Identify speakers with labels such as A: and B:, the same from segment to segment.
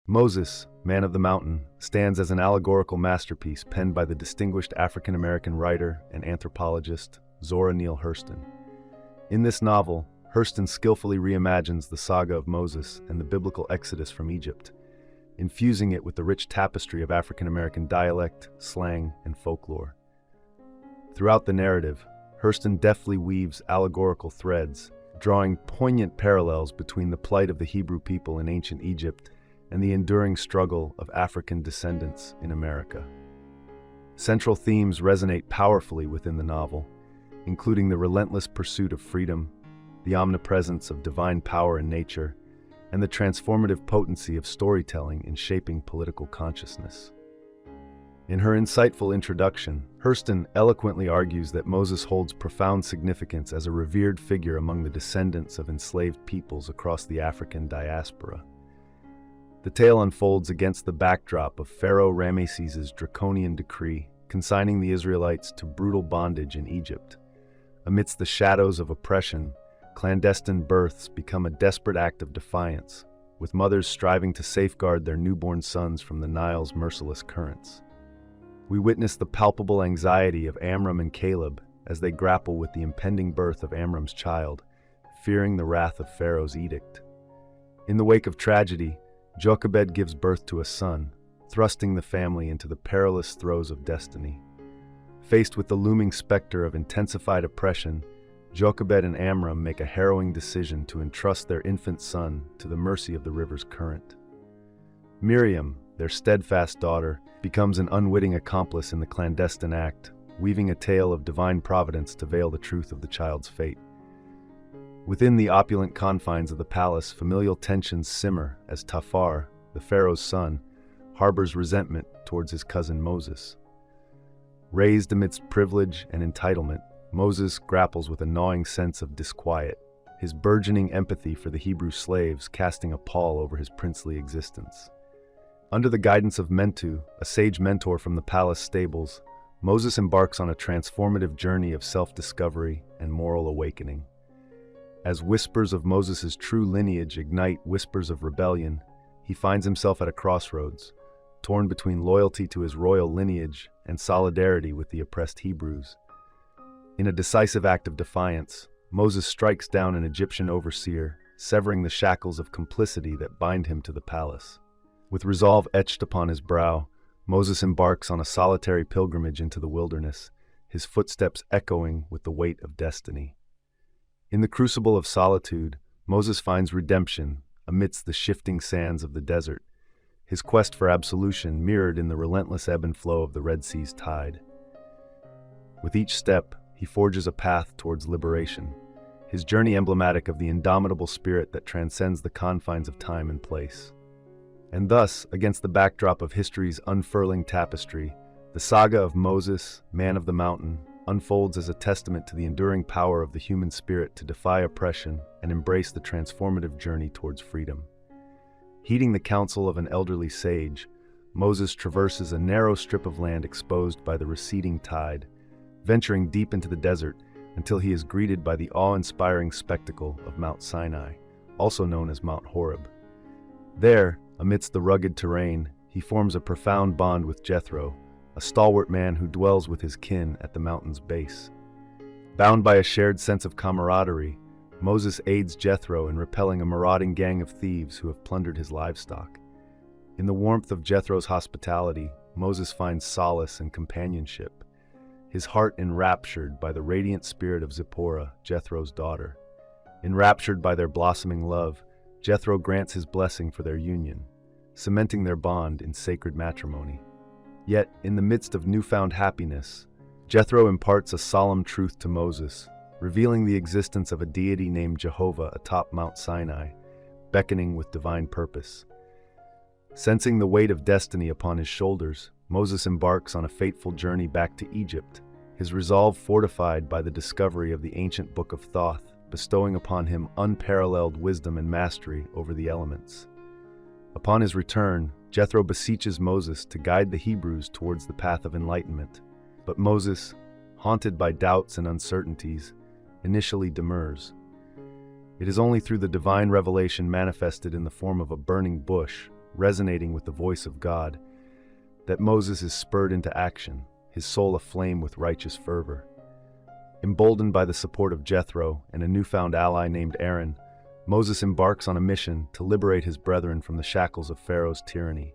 A: Moses, Man of the Mountain, stands as an allegorical masterpiece penned by the distinguished African-American writer and anthropologist Zora Neale Hurston. In this novel, Hurston skillfully reimagines the saga of Moses and the biblical exodus from Egypt, infusing it with the rich tapestry of African-American dialect, slang, and folklore. Throughout the narrative, Hurston deftly weaves allegorical threads, drawing poignant parallels between the plight of the Hebrew people in ancient Egypt and the enduring struggle of African descendants in America. Central themes resonate powerfully within the novel, including the relentless pursuit of freedom, the omnipresence of divine power in nature, and the transformative potency of storytelling in shaping political consciousness. In her insightful introduction, Hurston eloquently argues that Moses holds profound significance as a revered figure among the descendants of enslaved peoples across the African diaspora. The tale unfolds against the backdrop of Pharaoh Ramesses' draconian decree, consigning the Israelites to brutal bondage in Egypt. Amidst the shadows of oppression, clandestine births become a desperate act of defiance, with mothers striving to safeguard their newborn sons from the Nile's merciless currents. We witness the palpable anxiety of Amram and Caleb as they grapple with the impending birth of Amram's child, fearing the wrath of Pharaoh's edict. In the wake of tragedy, Jochebed gives birth to a son, thrusting the family into the perilous throes of destiny. Faced with the looming specter of intensified oppression, Jochebed and Amram make a harrowing decision to entrust their infant son to the mercy of the river's current. Miriam, their steadfast daughter, becomes an unwitting accomplice in the clandestine act, weaving a tale of divine providence to veil the truth of the child's fate. Within the opulent confines of the palace, familial tensions simmer as Tafar, the pharaoh's son, harbors resentment towards his cousin Moses. Raised amidst privilege and entitlement, Moses grapples with a gnawing sense of disquiet, his burgeoning empathy for the Hebrew slaves casting a pall over his princely existence. Under the guidance of Mentu, a sage mentor from the palace stables, Moses embarks on a transformative journey of self-discovery and moral awakening. As whispers of Moses' true lineage ignite whispers of rebellion, he finds himself at a crossroads, torn between loyalty to his royal lineage and solidarity with the oppressed Hebrews. In a decisive act of defiance, Moses strikes down an Egyptian overseer, severing the shackles of complicity that bind him to the palace. With resolve etched upon his brow, Moses embarks on a solitary pilgrimage into the wilderness, his footsteps echoing with the weight of destiny. In the crucible of solitude, Moses finds redemption amidst the shifting sands of the desert, his quest for absolution mirrored in the relentless ebb and flow of the Red Sea's tide. With each step, he forges a path towards liberation, his journey emblematic of the indomitable spirit that transcends the confines of time and place. And thus, against the backdrop of history's unfurling tapestry, the saga of Moses, Man of the Mountain, unfolds as a testament to the enduring power of the human spirit to defy oppression and embrace the transformative journey towards freedom. Heeding the counsel of an elderly sage, Moses traverses a narrow strip of land exposed by the receding tide, venturing deep into the desert until he is greeted by the awe-inspiring spectacle of Mount Sinai, also known as Mount Horeb. There, amidst the rugged terrain, he forms a profound bond with Jethro, a stalwart man who dwells with his kin at the mountain's base. Bound by a shared sense of camaraderie, Moses aids Jethro in repelling a marauding gang of thieves who have plundered his livestock. In the warmth of Jethro's hospitality, Moses finds solace and companionship, his heart enraptured by the radiant spirit of Zipporah, Jethro's daughter. Enraptured by their blossoming love, Jethro grants his blessing for their union, cementing their bond in sacred matrimony. Yet, in the midst of newfound happiness, Jethro imparts a solemn truth to Moses, revealing the existence of a deity named Jehovah atop Mount Sinai, beckoning with divine purpose. Sensing the weight of destiny upon his shoulders, Moses embarks on a fateful journey back to Egypt, his resolve fortified by the discovery of the ancient Book of Thoth, bestowing upon him unparalleled wisdom and mastery over the elements. Upon his return, Jethro beseeches Moses to guide the Hebrews towards the path of enlightenment, but Moses, haunted by doubts and uncertainties, initially demurs. It is only through the divine revelation manifested in the form of a burning bush, resonating with the voice of God, that Moses is spurred into action, his soul aflame with righteous fervor. Emboldened by the support of Jethro and a newfound ally named Aaron, Moses embarks on a mission to liberate his brethren from the shackles of Pharaoh's tyranny.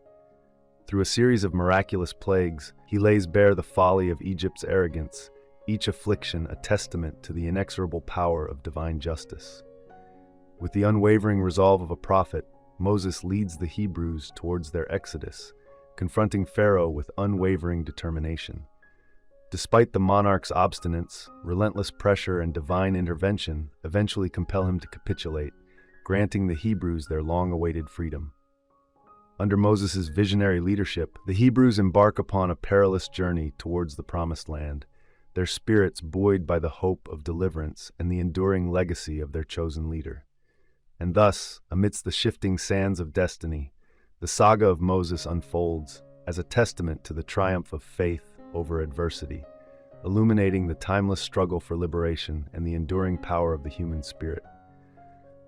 A: Through a series of miraculous plagues, he lays bare the folly of Egypt's arrogance, each affliction a testament to the inexorable power of divine justice. With the unwavering resolve of a prophet, Moses leads the Hebrews towards their exodus, confronting Pharaoh with unwavering determination. Despite the monarch's obstinance, relentless pressure and divine intervention eventually compel him to capitulate, granting the Hebrews their long-awaited freedom. Under Moses' visionary leadership, the Hebrews embark upon a perilous journey towards the Promised Land, their spirits buoyed by the hope of deliverance and the enduring legacy of their chosen leader. And thus, amidst the shifting sands of destiny, the saga of Moses unfolds as a testament to the triumph of faith over adversity, illuminating the timeless struggle for liberation and the enduring power of the human spirit.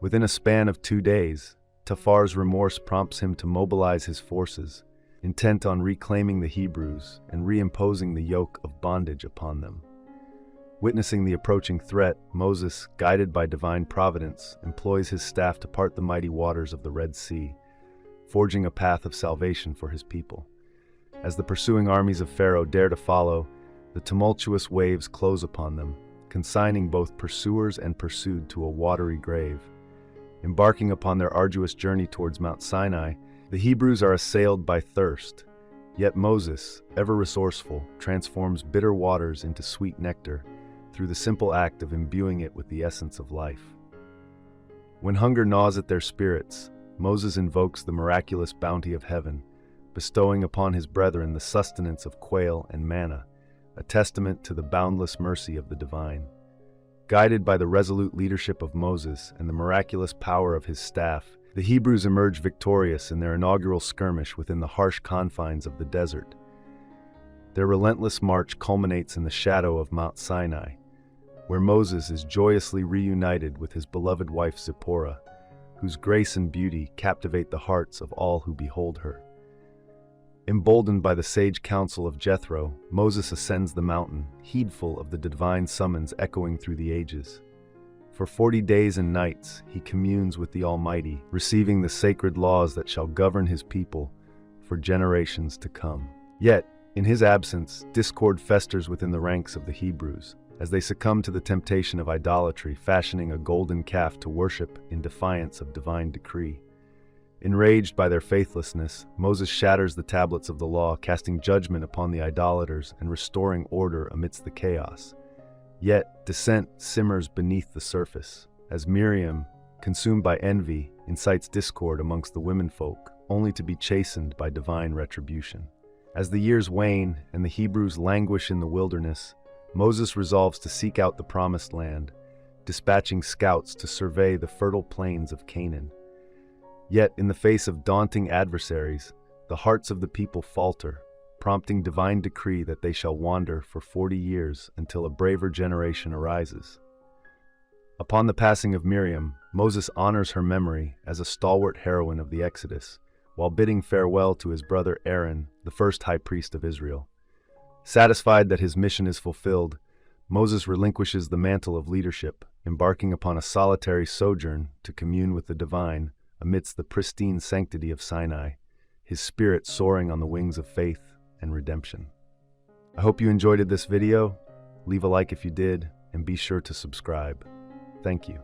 A: Within a span of 2 days, Tafar's remorse prompts him to mobilize his forces, intent on reclaiming the Hebrews and reimposing the yoke of bondage upon them. Witnessing the approaching threat, Moses, guided by divine providence, employs his staff to part the mighty waters of the Red Sea, forging a path of salvation for his people. As the pursuing armies of Pharaoh dare to follow, the tumultuous waves close upon them, consigning both pursuers and pursued to a watery grave. Embarking upon their arduous journey towards Mount Sinai, the Hebrews are assailed by thirst. Yet Moses, ever resourceful, transforms bitter waters into sweet nectar through the simple act of imbuing it with the essence of life. When hunger gnaws at their spirits, Moses invokes the miraculous bounty of heaven, bestowing upon his brethren the sustenance of quail and manna, a testament to the boundless mercy of the divine. Guided by the resolute leadership of Moses and the miraculous power of his staff, the Hebrews emerge victorious in their inaugural skirmish within the harsh confines of the desert. Their relentless march culminates in the shadow of Mount Sinai, where Moses is joyously reunited with his beloved wife Zipporah, whose grace and beauty captivate the hearts of all who behold her. Emboldened by the sage counsel of Jethro, Moses ascends the mountain, heedful of the divine summons echoing through the ages. For 40 days and nights, he communes with the Almighty, receiving the sacred laws that shall govern his people for generations to come. Yet, in his absence, discord festers within the ranks of the Hebrews, as they succumb to the temptation of idolatry, fashioning a golden calf to worship in defiance of divine decree. Enraged by their faithlessness, Moses shatters the tablets of the law, casting judgment upon the idolaters and restoring order amidst the chaos. Yet, dissent simmers beneath the surface, as Miriam, consumed by envy, incites discord amongst the womenfolk, only to be chastened by divine retribution. As the years wane and the Hebrews languish in the wilderness, Moses resolves to seek out the Promised Land, dispatching scouts to survey the fertile plains of Canaan. Yet, in the face of daunting adversaries, the hearts of the people falter, prompting divine decree that they shall wander for 40 years until a braver generation arises. Upon the passing of Miriam, Moses honors her memory as a stalwart heroine of the Exodus, while bidding farewell to his brother Aaron, the first high priest of Israel. Satisfied that his mission is fulfilled, Moses relinquishes the mantle of leadership, embarking upon a solitary sojourn to commune with the divine amidst the pristine sanctity of Sinai, his spirit soaring on the wings of faith and redemption. I hope you enjoyed this video. Leave a like if you did, and be sure to subscribe. Thank you.